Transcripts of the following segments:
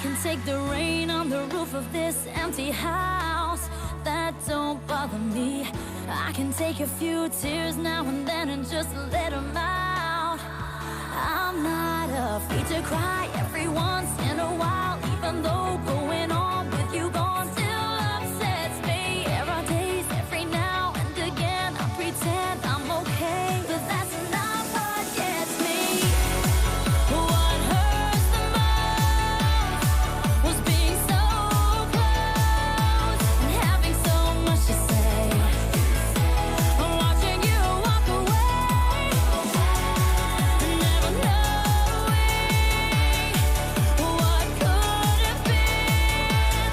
can take the rain on the roof of this empty house. That don't bother me. I can take a few tears now and then and just let them out. I'm not afraid to cry every once in a while, even though going on with you gone still upsets me. There are days every now and again I pretend I'm okay, but that's not what gets me. What hurts the most was being so close and having so much to say. Watching you walk away, never knowing what could have been.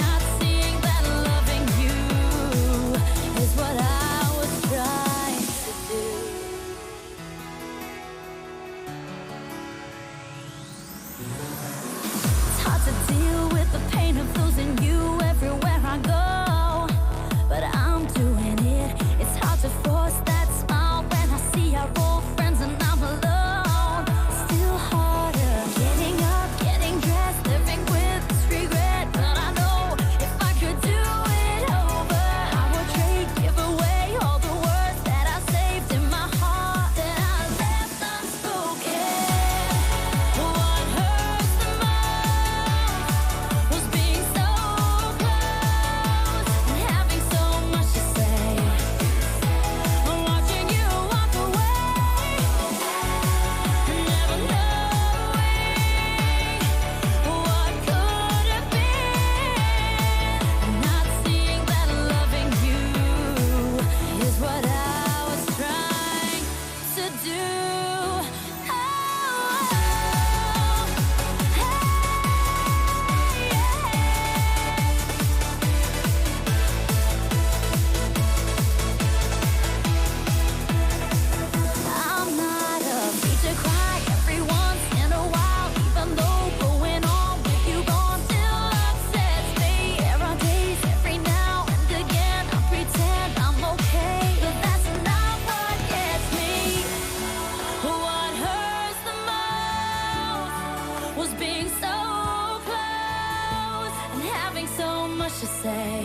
Not seeing that loving you is what I was trying to do. It's hard to deal with the pain of losing you everywhere I go, but I'm doing it. It's hard to force that smile when I see our old friends and I'm alone. Still harder getting up, getting dressed, living with this regret. But I know if I could do it over, I would trade, give away all the words that I saved in my heart, that I left unspoken. What hurts the most was being so close and having so much to say. Watching you walk away, never knowing what could have been. Not seeing that loving you is what I was trying to do. I'm not afraid to cry every once in a while, even though going on with you gone still upsets me. There are days every now and again I pretend I'm okay, but that's not what gets me. What hurts the most was being so close and having so much to say.